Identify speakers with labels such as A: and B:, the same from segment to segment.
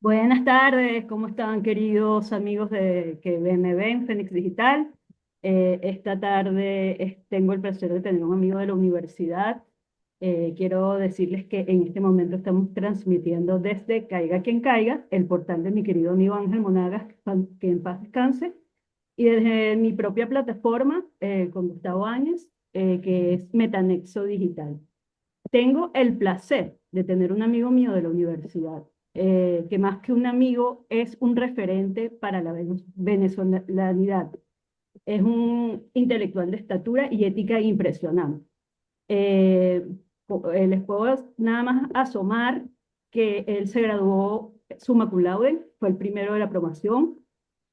A: Buenas tardes, ¿cómo están queridos amigos de que me ven, Fénix Digital? Esta tarde tengo el placer de tener un amigo de la universidad. Quiero decirles que en este momento estamos transmitiendo desde Caiga quien caiga, el portal de mi querido amigo Ángel Monagas, que en paz descanse, y desde mi propia plataforma con Gustavo Áñez, que es Metanexo Digital. Tengo el placer de tener un amigo mío de la universidad, que más que un amigo es un referente para la venezolanidad. Es un intelectual de estatura y ética impresionante. Eh, Les puedo nada más asomar que él se graduó summa cum laude, fue el primero de la promoción.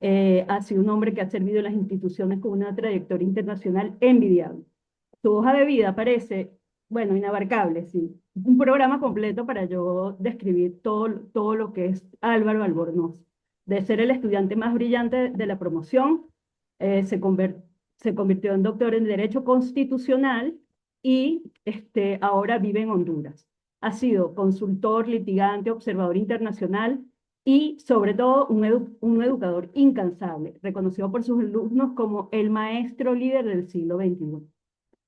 A: Ha sido un hombre que ha servido en las instituciones con una trayectoria internacional envidiable. Su hoja de vida parece, bueno, inabarcable, sí. Un programa completo para yo describir todo lo que es Álvaro Albornoz. De ser el estudiante más brillante de la promoción, eh, se, conver- se convirtió en doctor en Derecho Constitucional y ahora vive en Honduras. Ha sido consultor, litigante, observador internacional y sobre todo un educador incansable, reconocido por sus alumnos como el maestro líder del siglo XXI.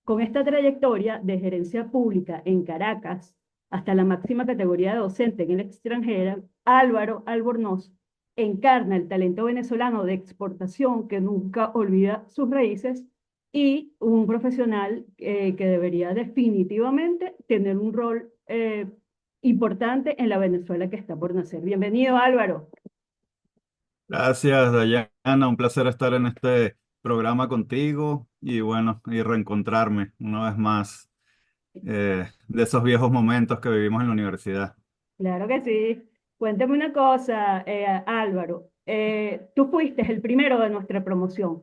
A: Con esta trayectoria de gerencia pública en Caracas hasta la máxima categoría de docente en el extranjero, Álvaro Albornoz encarna el talento venezolano de exportación que nunca olvida sus raíces y un profesional que debería definitivamente tener un rol importante en la Venezuela que está por nacer. Bienvenido, Álvaro.
B: Gracias, Dayana. Un placer estar en este programa contigo y bueno, y reencontrarme una vez más de esos viejos momentos que vivimos en la universidad.
A: Claro que sí. Cuéntame una cosa, Álvaro. Tú fuiste el primero de nuestra promoción.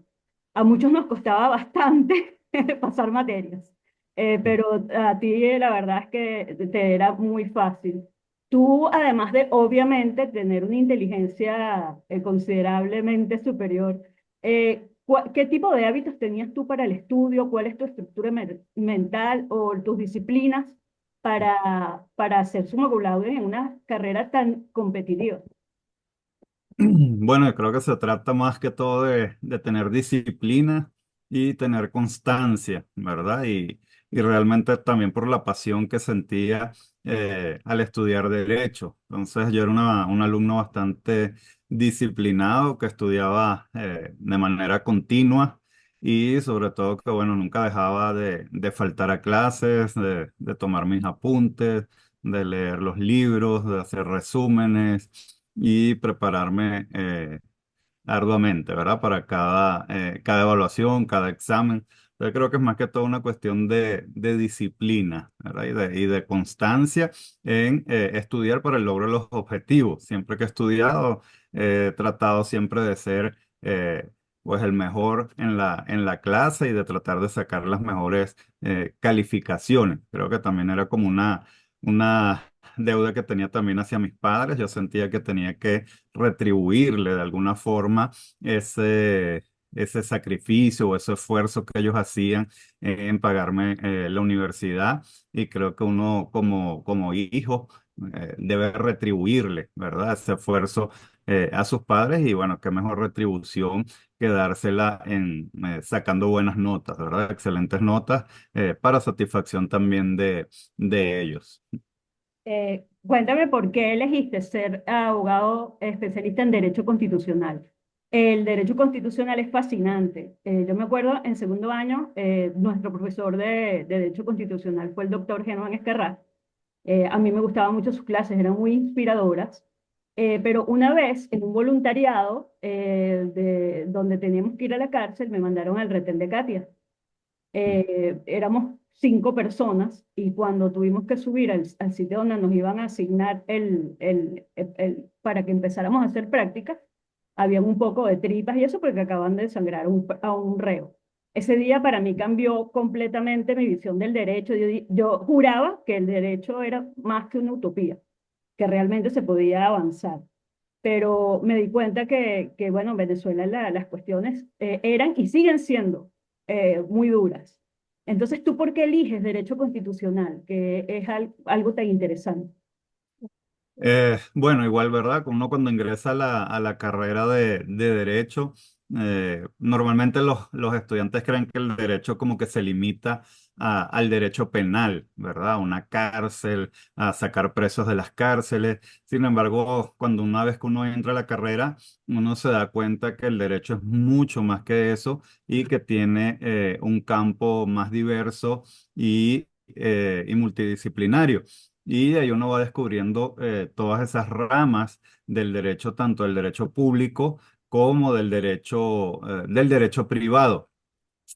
A: A muchos nos costaba bastante pasar materias, pero a ti la verdad es que te era muy fácil. Tú, además de obviamente tener una inteligencia considerablemente superior, ¿qué tipo de hábitos tenías tú para el estudio? ¿Cuál es tu estructura mental o tus disciplinas para hacer summa cum laude en una carrera tan competitiva?
B: Bueno, creo que se trata más que todo de tener disciplina y tener constancia, ¿verdad? Y realmente también por la pasión que sentía al estudiar derecho. Entonces yo era un alumno bastante disciplinado que estudiaba de manera continua y sobre todo que, bueno, nunca dejaba de faltar a clases, de tomar mis apuntes, de leer los libros, de hacer resúmenes y prepararme arduamente, ¿verdad? Para cada evaluación, cada examen. Yo creo que es más que todo una cuestión de disciplina, ¿verdad? Y de constancia en estudiar para el logro de los objetivos. Siempre que he estudiado, he tratado siempre de ser pues el mejor en la clase y de tratar de sacar las mejores calificaciones. Creo que también era como una deuda que tenía también hacia mis padres. Yo sentía que tenía que retribuirle de alguna forma ese, ese sacrificio o ese esfuerzo que ellos hacían en pagarme la universidad. Y creo que uno como hijo debe retribuirle, ¿verdad? Ese esfuerzo a sus padres y bueno, qué mejor retribución que dársela en sacando buenas notas, ¿verdad? Excelentes notas para satisfacción también de ellos.
A: Cuéntame por qué elegiste ser abogado especialista en Derecho Constitucional. El Derecho Constitucional es fascinante. Yo me acuerdo en segundo año, nuestro profesor de Derecho Constitucional fue el doctor Germán Escarrá. A mí me gustaban mucho sus clases, eran muy inspiradoras. Pero una vez en un voluntariado donde teníamos que ir a la cárcel, me mandaron al retén de Katia. Éramos 5 personas y cuando tuvimos que subir al sitio donde nos iban a asignar para que empezáramos a hacer prácticas, había un poco de tripas y eso porque acaban de sangrar a un reo. Ese día para mí cambió completamente mi visión del derecho. Yo juraba que el derecho era más que una utopía, que realmente se podía avanzar. Pero me di cuenta bueno, en Venezuela las cuestiones eran y siguen siendo muy duras. Entonces, ¿tú por qué eliges derecho constitucional, que es algo tan interesante?
B: Bueno, igual, ¿verdad? Uno cuando ingresa a la carrera de Derecho, normalmente los estudiantes creen que el derecho como que se limita al derecho penal, ¿verdad? A una cárcel, a sacar presos de las cárceles. Sin embargo, cuando una vez que uno entra a la carrera, uno se da cuenta que el derecho es mucho más que eso y que tiene un campo más diverso y multidisciplinario. Y ahí uno va descubriendo todas esas ramas del derecho, tanto del derecho público como del derecho privado.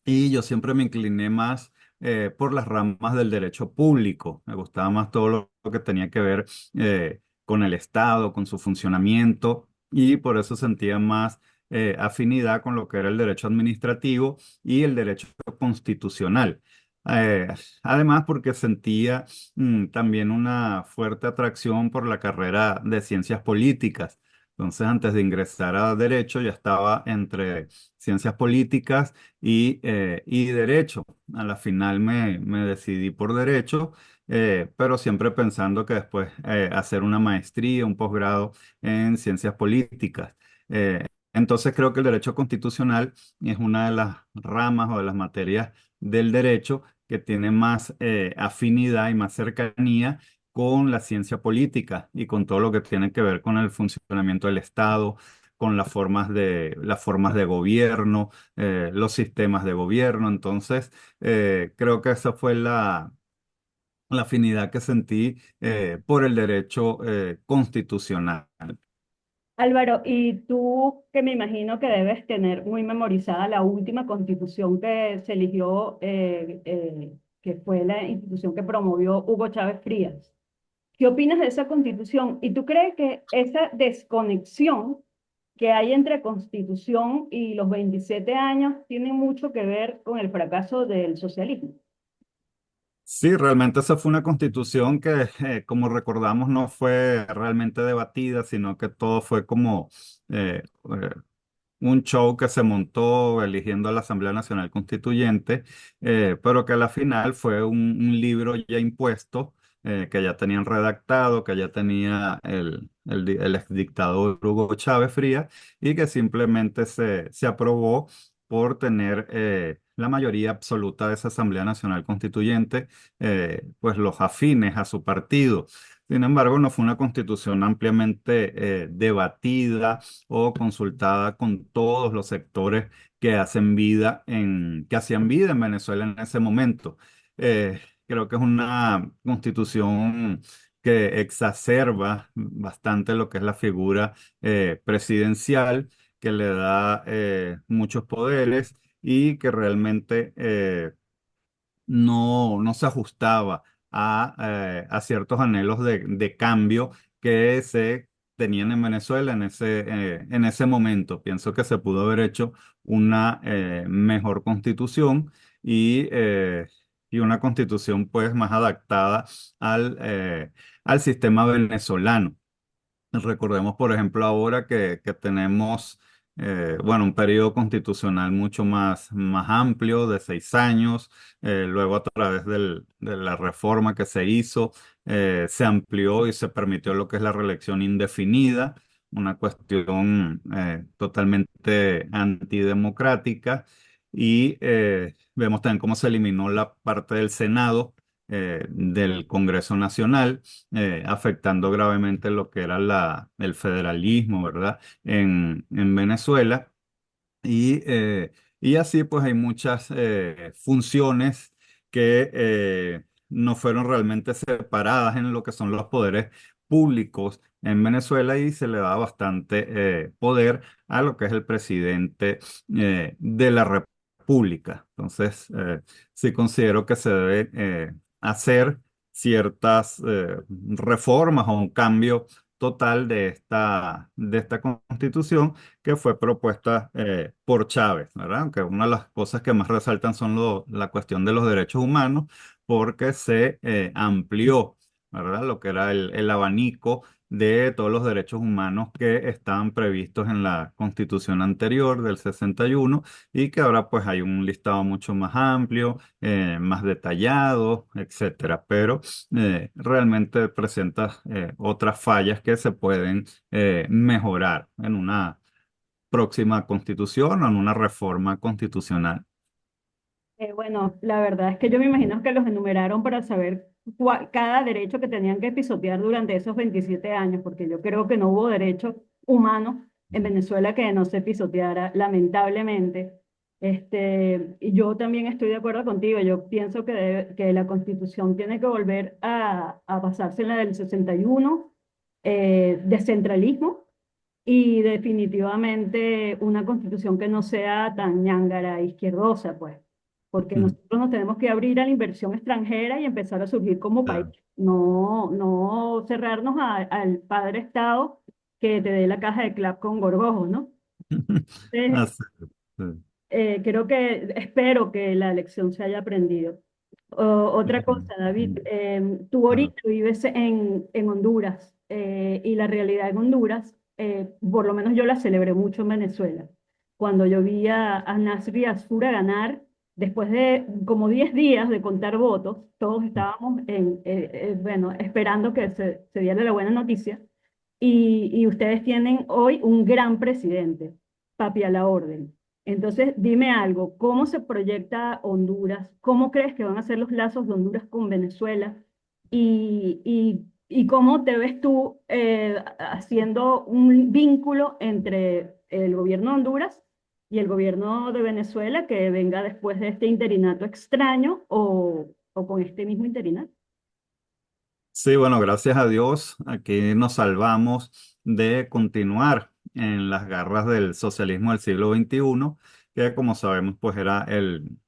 B: Y yo siempre me incliné más por las ramas del derecho público. Me gustaba más todo lo que tenía que ver con el Estado, con su funcionamiento, y por eso sentía más afinidad con lo que era el derecho administrativo y el derecho constitucional. Eh, Además, porque sentía también una fuerte atracción por la carrera de ciencias políticas. Entonces, antes de ingresar a derecho, ya estaba entre ciencias políticas y derecho. A la final me decidí por derecho, pero siempre pensando que después hacer una maestría, un posgrado en ciencias políticas. Entonces creo que el derecho constitucional es una de las ramas o de las materias del derecho que tiene más afinidad y más cercanía con la ciencia política y con todo lo que tiene que ver con el funcionamiento del Estado, con las formas de gobierno, los sistemas de gobierno. Entonces, creo que esa fue la afinidad que sentí por el derecho constitucional.
A: Álvaro, y tú que me imagino que debes tener muy memorizada la última constitución que se eligió, que fue la institución que promovió Hugo Chávez Frías. ¿Qué opinas de esa constitución? ¿Y tú crees que esa desconexión que hay entre constitución y los 27 años tiene mucho que ver con el fracaso del socialismo?
B: Sí, realmente esa fue una constitución que, como recordamos, no fue realmente debatida, sino que todo fue como un show que se montó eligiendo a la Asamblea Nacional Constituyente, pero que a la final fue un libro ya impuesto, que ya tenían redactado, que ya tenía el exdictador Hugo Chávez Frías, y que simplemente se aprobó por tener la mayoría absoluta de esa Asamblea Nacional Constituyente, pues los afines a su partido. Sin embargo, no fue una constitución ampliamente debatida o consultada con todos los sectores que hacían vida en Venezuela en ese momento. Creo que es una constitución que exacerba bastante lo que es la figura presidencial, que le da muchos poderes y que realmente no se ajustaba a ciertos anhelos de cambio que se tenían en Venezuela en ese momento. Pienso que se pudo haber hecho una mejor constitución y una constitución pues más adaptada al sistema venezolano. Recordemos, por ejemplo, ahora que tenemos, bueno, un periodo constitucional mucho más amplio, de 6 años. Luego, a través de la reforma que se hizo, se amplió y se permitió lo que es la reelección indefinida, una cuestión totalmente antidemocrática. Y vemos también cómo se eliminó la parte del Senado, del Congreso Nacional, afectando gravemente lo que era el federalismo, ¿verdad? En Venezuela. Y así pues hay muchas funciones que no fueron realmente separadas en lo que son los poderes públicos en Venezuela, y se le da bastante poder a lo que es el presidente de la República. Entonces, sí considero que se debe hacer ciertas reformas o un cambio total de esta constitución que fue propuesta por Chávez, ¿verdad? Aunque una de las cosas que más resaltan son la cuestión de los derechos humanos, porque se amplió, ¿verdad? Lo que era el abanico de todos los derechos humanos que estaban previstos en la Constitución anterior del 61 y que ahora pues hay un listado mucho más amplio, más detallado, etcétera. Pero realmente presenta otras fallas que se pueden mejorar en una próxima constitución o en una reforma constitucional.
A: Bueno, la verdad es que yo me imagino que los enumeraron para saber cada derecho que tenían que pisotear durante esos 27 años, porque yo creo que no hubo derecho humano en Venezuela que no se pisoteara, lamentablemente. Y yo también estoy de acuerdo contigo, yo pienso que la Constitución tiene que volver a basarse en la del 61, de centralismo, y definitivamente una constitución que no sea tan ñángara izquierdosa, pues, porque
B: Mm,
A: nosotros nos tenemos que abrir a la inversión extranjera y empezar a surgir como país,
B: claro.
A: no cerrarnos al padre Estado que te dé la caja de clap con gorgojos, ¿no? Entonces,
B: Así es.
A: espero que la lección se haya aprendido. Otra cosa, David,
B: Mm,
A: tú
B: claro.
A: ahorita vives en Honduras, y la realidad en Honduras, por lo menos yo la celebré mucho en Venezuela. Cuando yo vi a Nasri Asfura ganar, después de como 10 días de contar votos, todos estábamos bueno, esperando que se diera la buena noticia. Y ustedes tienen hoy un gran presidente, papi a la orden. Entonces, dime algo, ¿cómo se proyecta Honduras? ¿Cómo crees que van a ser los lazos de Honduras con Venezuela? ¿Y cómo te ves tú haciendo un vínculo entre el gobierno de Honduras y el gobierno de Venezuela que venga después de este interinato extraño o con este mismo interinato?
B: Sí, bueno, gracias a Dios, aquí nos salvamos de continuar en las garras del socialismo del siglo XXI, que como sabemos, pues era el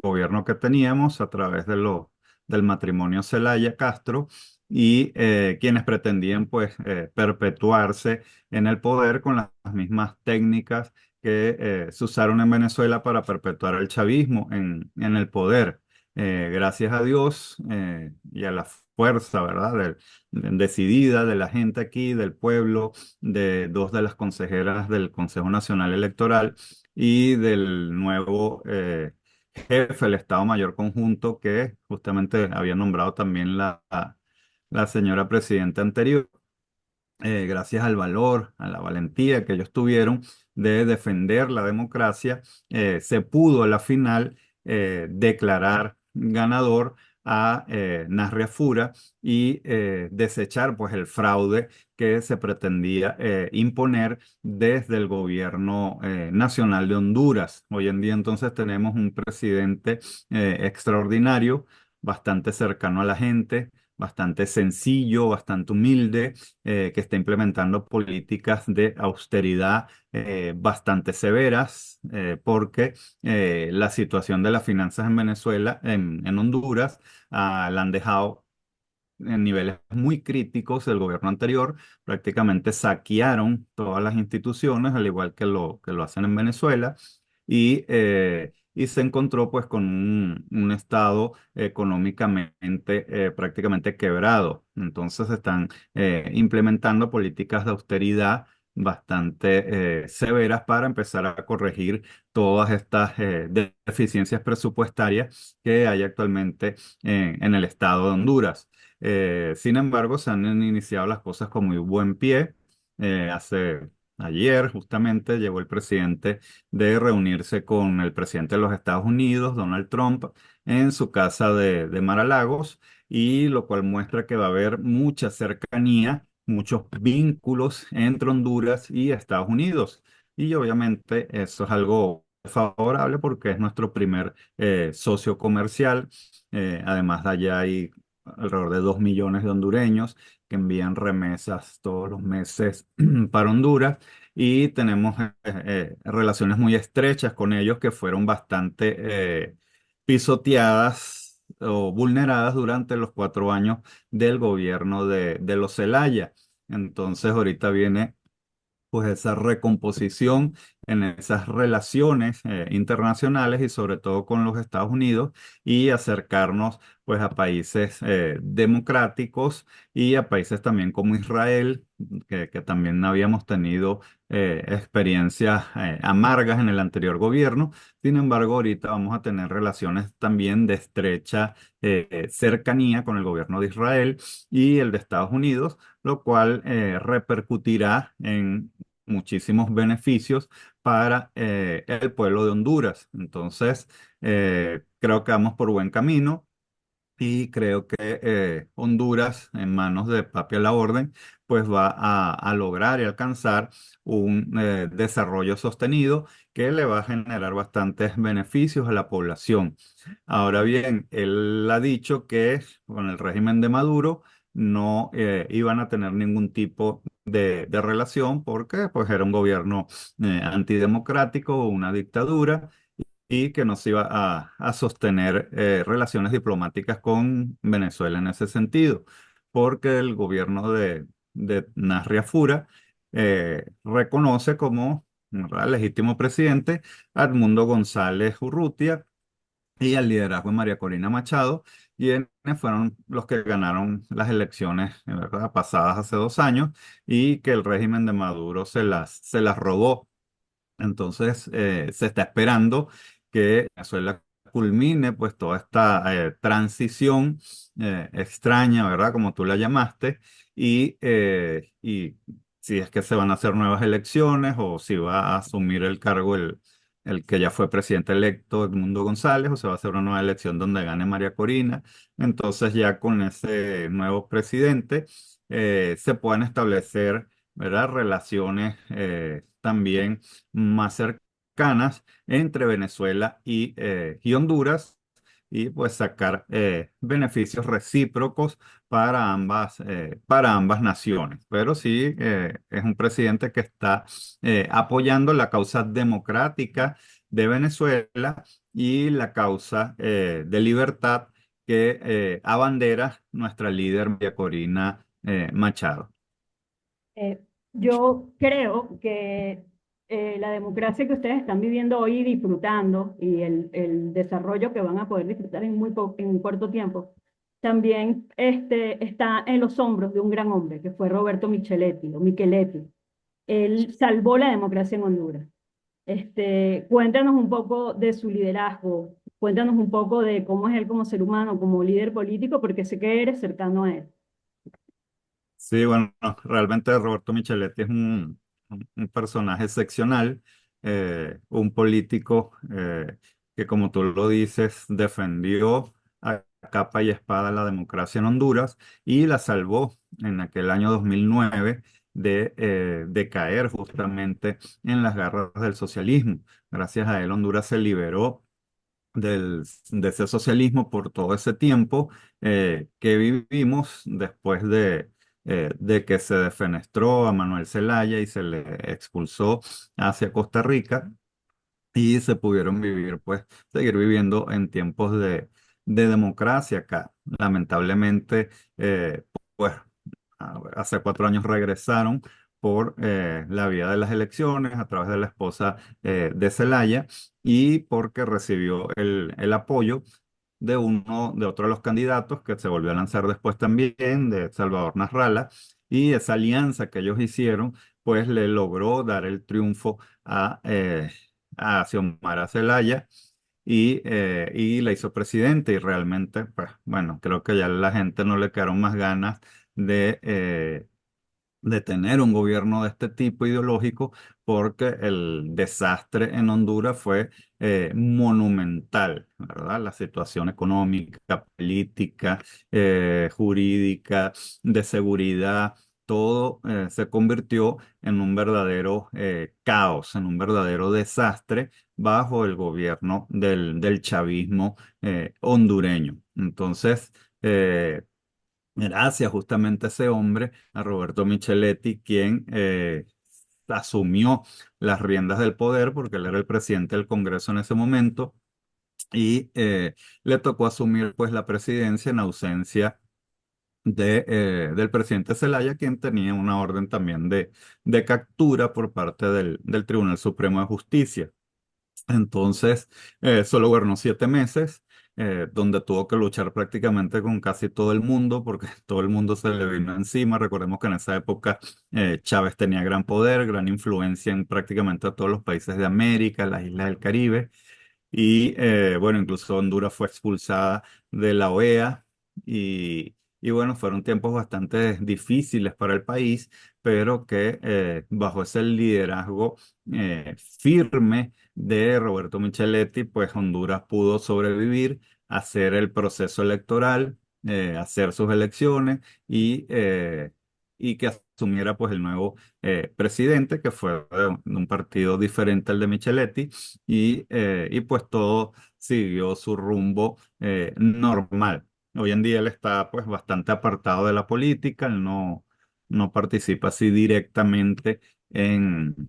B: gobierno que teníamos a través del matrimonio Zelaya-Castro y quienes pretendían pues perpetuarse en el poder con las mismas técnicas que se usaron en Venezuela para perpetuar el chavismo en el poder. Gracias a Dios y a la fuerza, ¿verdad? Decidida de la gente aquí, del pueblo, de dos de las consejeras del Consejo Nacional Electoral y del nuevo jefe del Estado Mayor Conjunto que justamente había nombrado también la señora presidenta anterior. Gracias al valor, a la valentía que ellos tuvieron de defender la democracia, se pudo a la final declarar ganador a Nasria Fura y desechar pues el fraude que se pretendía imponer desde el gobierno nacional de Honduras. Hoy en día entonces tenemos un presidente extraordinario, bastante cercano a la gente, bastante sencillo, bastante humilde, que está implementando políticas de austeridad bastante severas, porque la situación de las finanzas en Venezuela, en Honduras, la han dejado en niveles muy críticos. El gobierno anterior prácticamente saquearon todas las instituciones, al igual que lo hacen en Venezuela, y se encontró pues con un estado económicamente prácticamente quebrado. Entonces están implementando políticas de austeridad bastante severas para empezar a corregir todas estas deficiencias presupuestarias que hay actualmente en el estado de Honduras. Sin embargo, se han iniciado las cosas con muy buen pie. Ayer, justamente, llegó el presidente de reunirse con el presidente de los Estados Unidos, Donald Trump, en su casa de Mar-a-Lagos, y lo cual muestra que va a haber mucha cercanía, muchos vínculos entre Honduras y Estados Unidos. Y obviamente eso es algo favorable porque es nuestro primer socio comercial. Además, de allá hay alrededor de 2 millones de hondureños que envían remesas todos los meses para Honduras y tenemos relaciones muy estrechas con ellos que fueron bastante pisoteadas o vulneradas durante los 4 años del gobierno de los Zelaya. Entonces ahorita viene pues esa recomposición en esas relaciones internacionales y sobre todo con los Estados Unidos y acercarnos pues a países democráticos y a países también como Israel, que también habíamos tenido experiencias amargas en el anterior gobierno. Sin embargo, ahorita vamos a tener relaciones también de estrecha cercanía con el gobierno de Israel y el de Estados Unidos, lo cual repercutirá en muchísimos beneficios para el pueblo de Honduras. Entonces, creo que vamos por buen camino. Y creo que Honduras, en manos de Papi a la Orden, pues va a lograr y alcanzar un desarrollo sostenido que le va a generar bastantes beneficios a la población. Ahora bien, él ha dicho que con el régimen de Maduro no iban a tener ningún tipo de relación porque pues era un gobierno antidemocrático, una dictadura y que no se iba a sostener relaciones diplomáticas con Venezuela en ese sentido, porque el gobierno de Nasri Fura reconoce como ¿verdad? Legítimo presidente a Edmundo González Urrutia y al liderazgo de María Corina Machado, quienes fueron los que ganaron las elecciones, ¿verdad? Pasadas hace 2 años y que el régimen de Maduro se las robó. Entonces, se está esperando que Venezuela culmine pues toda esta transición extraña, ¿verdad? Como tú la llamaste, y si es que se van a hacer nuevas elecciones o si va a asumir el cargo el que ya fue presidente electo, Edmundo González, o se va a hacer una nueva elección donde gane María Corina. Entonces, ya con ese nuevo presidente, se pueden establecer, ¿verdad? Relaciones también más cercanas entre Venezuela y Honduras y pues sacar beneficios recíprocos para ambas naciones. Pero sí, es un presidente que está apoyando la causa democrática de Venezuela y la causa de libertad que abandera nuestra líder María Corina Machado.
A: Eh, yo creo que la democracia que ustedes están viviendo hoy y disfrutando y el desarrollo que van a poder disfrutar en un corto tiempo, también está en los hombros de un gran hombre que fue Roberto Micheletti o Micheletti. Él salvó la democracia en Honduras. Cuéntanos un poco de su liderazgo, cuéntanos un poco de cómo es él como ser humano, como líder político, porque sé que eres cercano a él.
B: Sí, bueno, no, realmente Roberto Micheletti es un personaje excepcional, un político que, como tú lo dices, defendió a capa y espada la democracia en Honduras y la salvó en aquel año 2009 de caer justamente en las garras del socialismo. Gracias a él, Honduras se liberó de ese socialismo por todo ese tiempo que vivimos después de que se defenestró a Manuel Zelaya y se le expulsó hacia Costa Rica y se pudieron vivir, pues, seguir viviendo en tiempos de democracia acá. Lamentablemente, pues, hace 4 años regresaron por la vía de las elecciones a través de la esposa de Zelaya y porque recibió el apoyo de otro de los candidatos que se volvió a lanzar después también, de Salvador Nasralla, y esa alianza que ellos hicieron, pues le logró dar el triunfo a Xiomara Zelaya y la hizo presidente y realmente, pues bueno, creo que ya a la gente no le quedaron más ganas de tener un gobierno de este tipo ideológico porque el desastre en Honduras fue monumental, ¿verdad? La situación económica, política, jurídica, de seguridad, todo se convirtió en un verdadero caos, en un verdadero desastre bajo el gobierno del chavismo hondureño. Entonces, gracias justamente a ese hombre, a Roberto Micheletti, quien asumió las riendas del poder, porque él era el presidente del Congreso en ese momento, y le tocó asumir pues la presidencia en ausencia del presidente Zelaya, quien tenía una orden también de captura por parte del Tribunal Supremo de Justicia. Entonces, solo gobernó 7 meses, donde tuvo que luchar prácticamente con casi todo el mundo, porque todo el mundo se le vino encima. Recordemos que en esa época Chávez tenía gran poder, gran influencia en prácticamente todos los países de América, las islas del Caribe. Y bueno, incluso Honduras fue expulsada de la OEA y bueno, fueron tiempos bastante difíciles para el país, pero que bajo ese liderazgo firme de Roberto Micheletti, pues Honduras pudo sobrevivir, hacer el proceso electoral, hacer sus elecciones y que asumiera pues el nuevo presidente, que fue de un partido diferente al de Micheletti y pues todo siguió su rumbo normal. Hoy en día él está pues bastante apartado de la política, él no participa así directamente en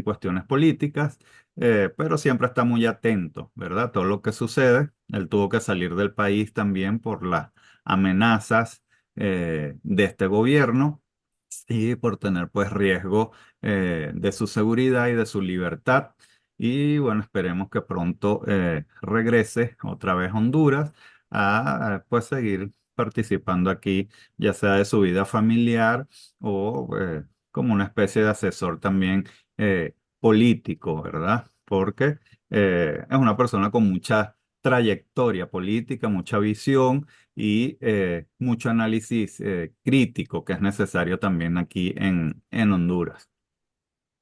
B: cuestiones políticas, pero siempre está muy atento, ¿verdad? Todo lo que sucede. Él tuvo que salir del país también por las amenazas de este gobierno y por tener pues riesgo de su seguridad y de su libertad. Y bueno, esperemos que pronto regrese otra vez a Honduras a pues seguir participando aquí, ya sea de su vida familiar o como una especie de asesor también político, ¿verdad? Porque es una persona con mucha trayectoria política, mucha visión y mucho análisis crítico que es necesario también aquí en Honduras.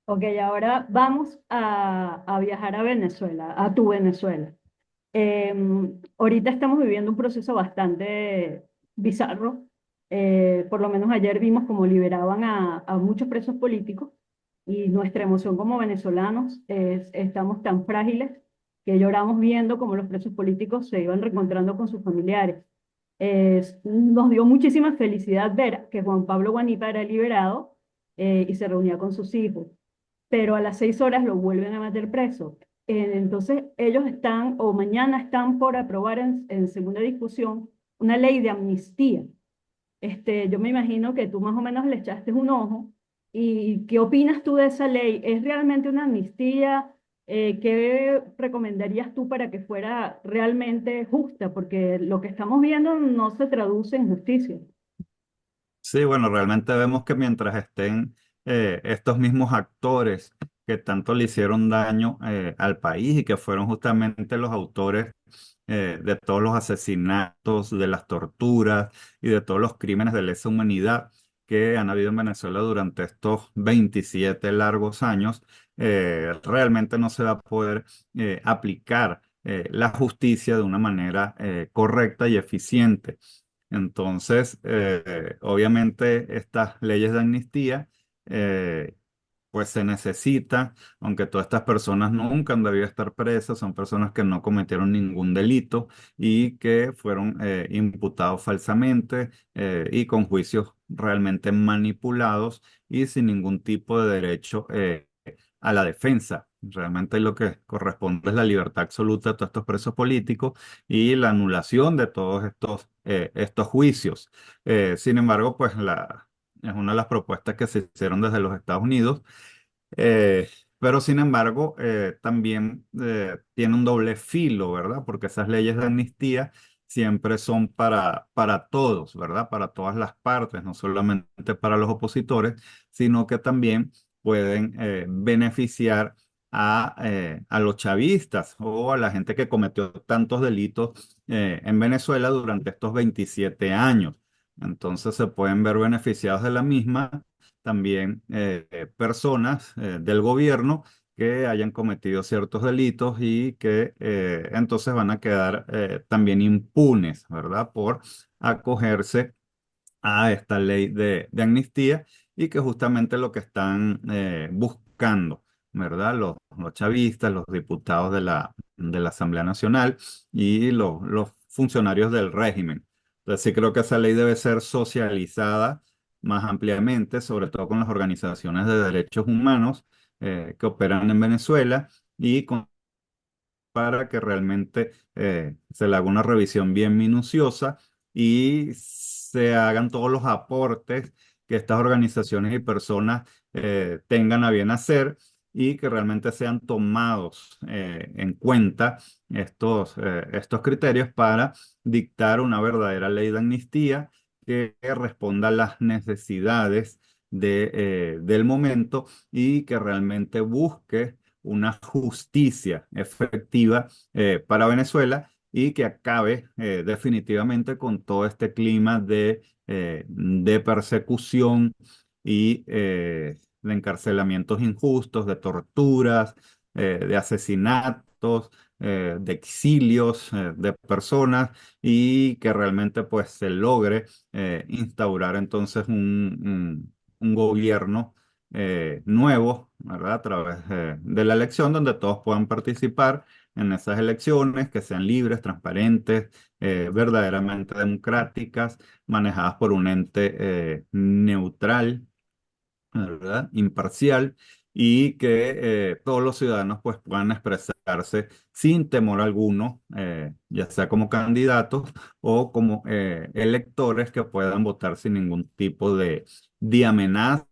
A: Ok, ahora vamos a viajar a Venezuela, a tu Venezuela. Ahorita estamos viviendo un proceso bastante bizarro. Por lo menos ayer vimos cómo liberaban a muchos presos políticos y nuestra emoción como venezolanos es, estamos tan frágiles que lloramos viendo cómo los presos políticos se iban reencontrando con sus familiares. Nos dio muchísima felicidad ver que Juan Pablo Guanipa era liberado y se reunía con sus hijos, pero a las 6 horas lo vuelven a meter preso. Entonces, ellos están, o mañana están por aprobar en segunda discusión, una ley de amnistía. Yo me imagino que tú más o menos le echaste un ojo. ¿Y qué opinas tú de esa ley? ¿Es realmente una amnistía? ¿Qué recomendarías tú para que fuera realmente justa? Porque lo que estamos viendo no se traduce en justicia.
B: Sí, bueno, realmente vemos que mientras estén estos mismos actores que tanto le hicieron daño al país y que fueron justamente los autores de todos los asesinatos, de las torturas y de todos los crímenes de lesa humanidad que han habido en Venezuela durante estos 27 largos años, realmente no se va a poder aplicar la justicia de una manera correcta y eficiente. Entonces, obviamente estas leyes de amnistía, eh, pues se necesita, aunque todas estas personas nunca han debido estar presas, son personas que no cometieron ningún delito y que fueron imputados falsamente y con juicios realmente manipulados y sin ningún tipo de derecho a la defensa. Realmente lo que corresponde es la libertad absoluta de todos estos presos políticos y la anulación de todos estos juicios. Sin embargo, pues es una de las propuestas que se hicieron desde los Estados Unidos, eh, pero sin embargo, también tiene un doble filo, ¿verdad? Porque esas leyes de amnistía siempre son para todos, ¿verdad? Para todas las partes, no solamente para los opositores, sino que también pueden beneficiar a los chavistas o a la gente que cometió tantos delitos en Venezuela durante estos 27 años. Entonces se pueden ver beneficiados de la misma también personas del gobierno que hayan cometido ciertos delitos y que entonces van a quedar también impunes, ¿verdad? Por acogerse a esta ley de amnistía y que justamente lo que están buscando, ¿verdad? Los chavistas, los diputados de la Asamblea Nacional y los funcionarios del régimen. Entonces sí creo que esa ley debe ser socializada más ampliamente, sobre todo con las organizaciones de derechos humanos que operan en Venezuela y para que realmente se le haga una revisión bien minuciosa y se hagan todos los aportes que estas organizaciones y personas tengan a bien hacer y que realmente sean tomados en cuenta estos criterios para dictar una verdadera ley de amnistía que responda a las necesidades del momento y que realmente busque una justicia efectiva para Venezuela y que acabe definitivamente con todo este clima de persecución y de encarcelamientos injustos, de torturas, de asesinatos, de exilios de personas y que realmente pues se logre instaurar entonces un gobierno nuevo, ¿verdad? A través de la elección donde todos puedan participar en esas elecciones, que sean libres, transparentes, verdaderamente democráticas, manejadas por un ente neutral, ¿verdad? Imparcial y que todos los ciudadanos pues puedan expresarse sin temor alguno, ya sea como candidatos o como electores que puedan votar sin ningún tipo de amenaza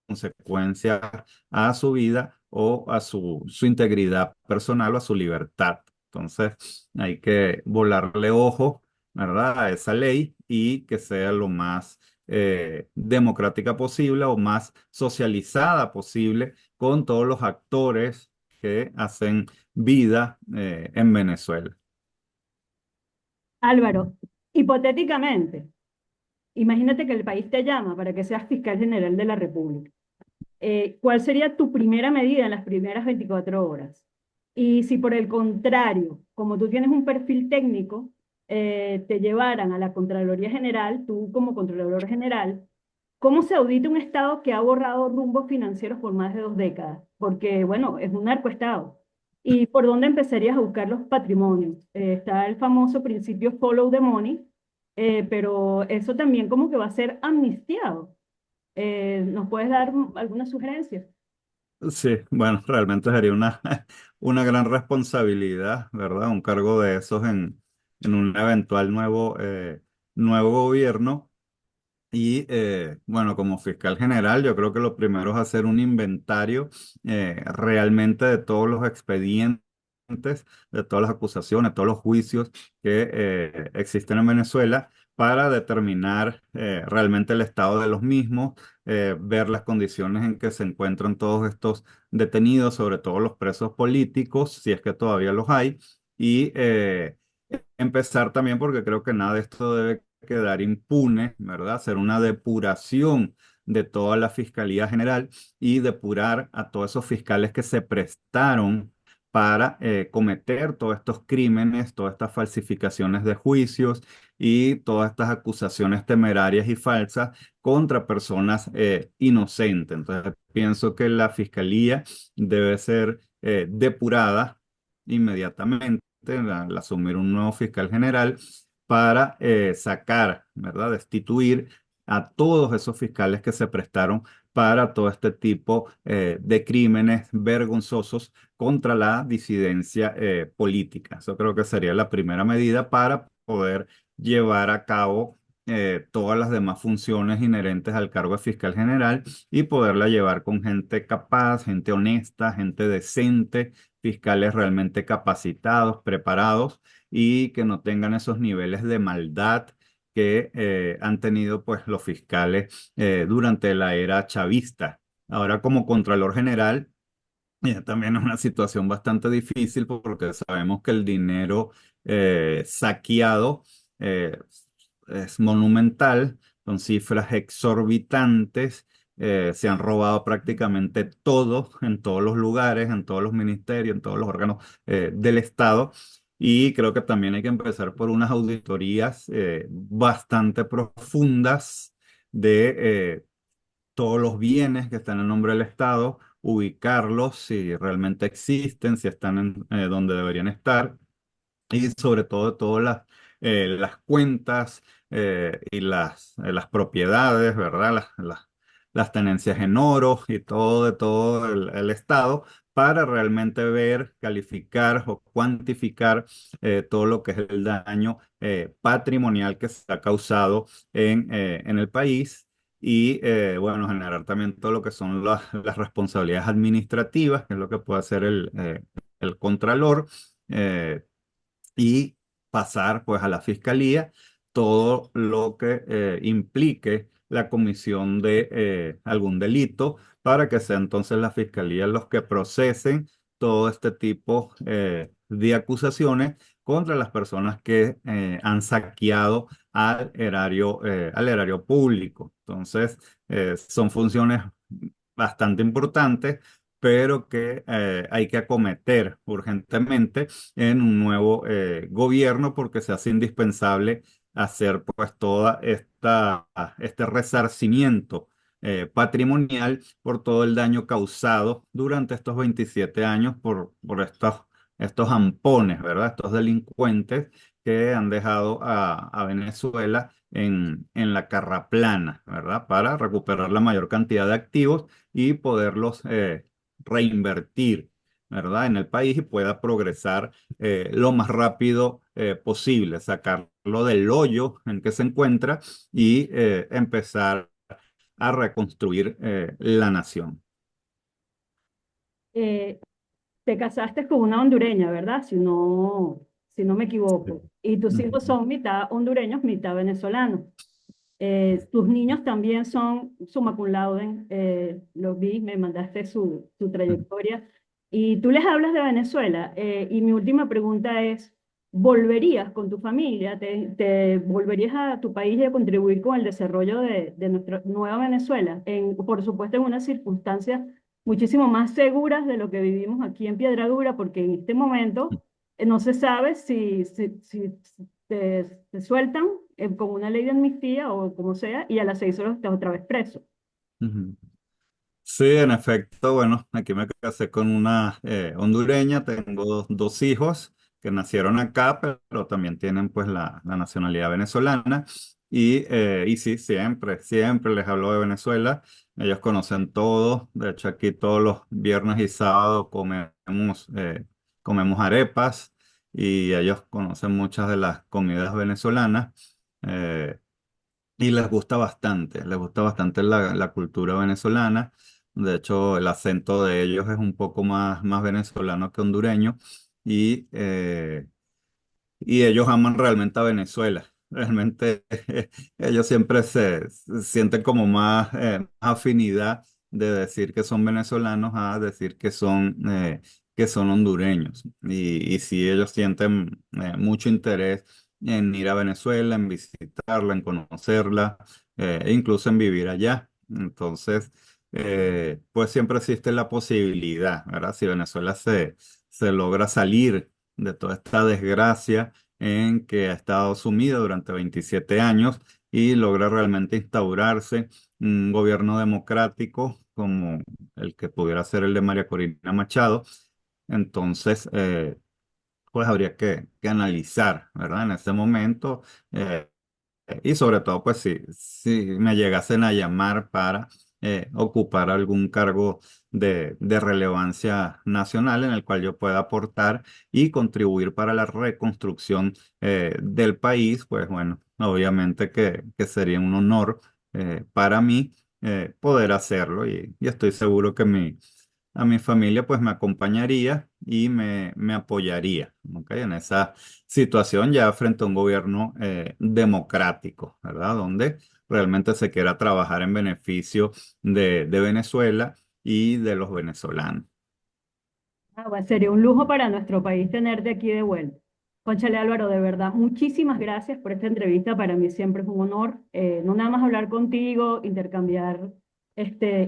B: consecuencias a su vida o a su integridad personal o a su libertad. Entonces, hay que volarle ojo, ¿verdad? A esa ley y que sea lo más democrática posible o más socializada posible con todos los actores que hacen vida en Venezuela.
A: Álvaro, hipotéticamente, imagínate que el país te llama para que seas fiscal general de la República. ¿Cuál sería tu primera medida en las primeras 24 horas? Y si por el contrario, como tú tienes un perfil técnico, te llevaran a la Contraloría General, tú como Contralor General, ¿cómo se audita un Estado que ha borrado rumbos financieros por más de 2 décadas? Porque, bueno, es un narcoestado. ¿Y por dónde empezarías a buscar los patrimonios? Está el famoso principio follow the money, pero eso también como que va a ser amnistiado. ¿Nos puedes dar alguna sugerencia?
B: Sí, bueno, realmente sería una gran responsabilidad, ¿verdad? Un cargo de esos en un eventual nuevo gobierno. Y bueno, como fiscal general, yo creo que lo primero es hacer un inventario realmente de todos los expedientes, de todas las acusaciones, todos los juicios que existen en Venezuela para determinar realmente el estado de los mismos, ver las condiciones en que se encuentran todos estos detenidos, sobre todo los presos políticos, si es que todavía los hay, y empezar también porque creo que nada de esto debe quedar impune, ¿verdad? Hacer una depuración de toda la Fiscalía General y depurar a todos esos fiscales que se prestaron para cometer todos estos crímenes, todas estas falsificaciones de juicios y todas estas acusaciones temerarias y falsas contra personas inocentes. Entonces, pienso que la Fiscalía debe ser depurada inmediatamente al asumir un nuevo fiscal general para sacar, ¿verdad? Destituir a todos esos fiscales que se prestaron para todo este tipo de crímenes vergonzosos contra la disidencia política. Eso creo que sería la primera medida para poder llevar a cabo todas las demás funciones inherentes al cargo de fiscal general y poderla llevar con gente capaz, gente honesta, gente decente, fiscales realmente capacitados, preparados y que no tengan esos niveles de maldad que han tenido pues los fiscales durante la era chavista. Ahora como Contralor General, también es una situación bastante difícil porque sabemos que el dinero saqueado eh, es monumental, son cifras exorbitantes, se han robado prácticamente todo en todos los lugares, en todos los ministerios, en todos los órganos del Estado. Y creo que también hay que empezar por unas auditorías bastante profundas de todos los bienes que están en nombre del Estado, ubicarlos si realmente existen, si están donde deberían estar y sobre todo todas las cuentas y las propiedades, ¿verdad? Las tenencias en oro y todo de todo el Estado para realmente ver, calificar o cuantificar todo lo que es el daño patrimonial que se ha causado en el país y, bueno, generar también todo lo que son las responsabilidades administrativas, que es lo que puede hacer el contralor. eh, y pasar pues a la fiscalía todo lo que implique la comisión de algún delito para que sea entonces la fiscalía los que procesen todo este tipo de acusaciones contra las personas que han saqueado al erario público. Entonces, son funciones bastante importantes, pero que hay que acometer urgentemente en un nuevo gobierno porque se hace indispensable hacer pues toda este resarcimiento patrimonial por todo el daño causado durante estos 27 años por estos ampones, ¿verdad? Estos delincuentes que han dejado a Venezuela en la carraplana, ¿verdad? Para recuperar la mayor cantidad de activos y poderlos reinvertir, ¿verdad? En el país y pueda progresar lo más rápido posible, sacarlo del hoyo en que se encuentra y empezar a reconstruir la nación.
A: Eh, Te casaste con una hondureña, ¿verdad? Si no me
B: Sí.
A: equivoco. Y tus hijos
B: Ujú,
A: son mitad hondureños, mitad venezolanos. Tus niños también son summa cum laude, los vi, me mandaste su
B: ujú,
A: trayectoria. Y tú les hablas de Venezuela. Y mi última pregunta es, ¿volverías con tu familia? Te volverías a tu país y a contribuir con el desarrollo de nuestra nueva Venezuela? Por supuesto, en unas circunstancias muchísimo más seguras de lo que vivimos aquí en Piedradura, porque en este momento no se sabe si te sueltan con una ley de amnistía o como sea, y a las 6 horas estás otra vez preso.
B: ujú. Sí, en efecto, bueno, aquí me casé con una hondureña, tengo dos hijos que nacieron acá, pero también tienen pues la nacionalidad venezolana y sí, siempre les hablo de Venezuela, ellos conocen todo, de hecho aquí todos los viernes y sábados comemos arepas y ellos conocen muchas de las comidas venezolanas. eh, y les gusta bastante la cultura venezolana. De hecho, el acento de ellos es un poco más venezolano que hondureño. Y, y ellos aman realmente a Venezuela. Realmente ellos siempre se sienten como más afinidad de decir que son venezolanos a decir que son hondureños. Y sí, ellos sienten mucho interés en ir a Venezuela, en visitarla, en conocerla, e incluso en vivir allá. Entonces, pues siempre existe la posibilidad, ¿verdad? Si Venezuela se logra salir de toda esta desgracia en que ha estado sumida durante 27 años y logra realmente instaurarse un gobierno democrático como el que pudiera ser el de María Corina Machado. Entonces, pues habría que analizar, ¿verdad? En ese momento. Y sobre todo, pues si me llegasen a llamar para ocupar algún cargo de relevancia nacional en el cual yo pueda aportar y contribuir para la reconstrucción del país, pues bueno, obviamente que sería un honor para mí poder hacerlo y estoy seguro que a mi familia pues me acompañaría y me apoyaría, ¿ok? En esa situación ya frente a un gobierno democrático, ¿verdad? Donde realmente se quiera trabajar en beneficio de Venezuela y de los venezolanos.
A: Sería un lujo para nuestro país tenerte aquí de vuelta. Cónchale Álvaro, de verdad, muchísimas gracias por esta entrevista. Para mí siempre es un honor, no nada más hablar contigo, intercambiar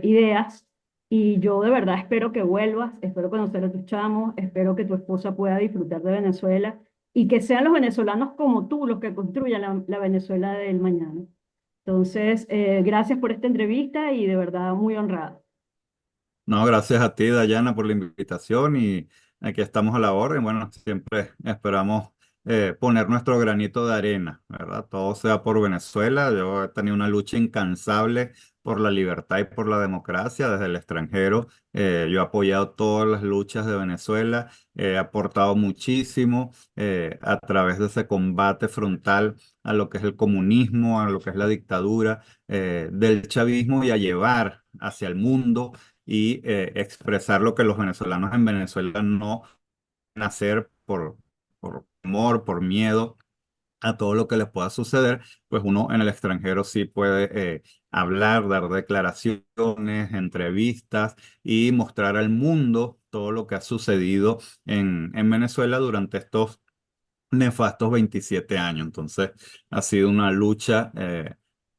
A: ideas. Y yo de verdad espero que vuelvas, espero conocer a tus chamos, espero que tu esposa pueda disfrutar de Venezuela y que sean los venezolanos como tú los que construyan la Venezuela del mañana. Entonces, gracias por esta entrevista y de verdad muy honrada.
B: No, gracias a ti, Dayana, por la invitación y aquí estamos a la orden. Bueno, siempre esperamos poner nuestro granito de arena, ¿verdad? Todo sea por Venezuela. Yo he tenido una lucha incansable por la libertad y por la democracia desde el extranjero. Yo he apoyado todas las luchas de Venezuela, he aportado muchísimo a través de ese combate frontal a lo que es el comunismo, a lo que es la dictadura del chavismo y a llevar hacia el mundo y expresar lo que los venezolanos en Venezuela no pueden hacer por temor, por miedo a todo lo que les pueda suceder, pues uno en el extranjero sí puede hablar, dar declaraciones, entrevistas y mostrar al mundo todo lo que ha sucedido en Venezuela durante estos nefastos 27 años. Entonces, ha sido una lucha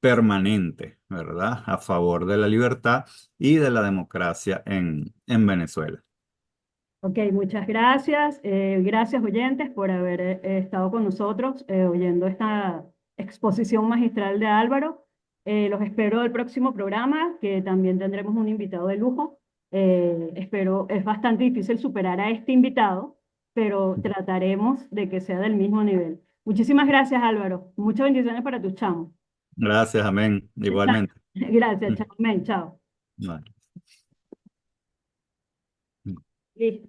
B: permanente, ¿verdad? A favor de la libertad y de la democracia en Venezuela.
A: Ok, muchas gracias. Gracias oyentes por haber estado con nosotros oyendo esta exposición magistral de Álvaro. Los espero el próximo programa, que también tendremos un invitado de lujo. Espero, es bastante difícil superar a este invitado, pero trataremos de que sea del mismo nivel. Muchísimas gracias, Álvaro. Muchas bendiciones para tus chamos.
B: Gracias, amén. Igualmente.
A: Gracias, chao. Men, chao.
B: Bueno.
A: Listo.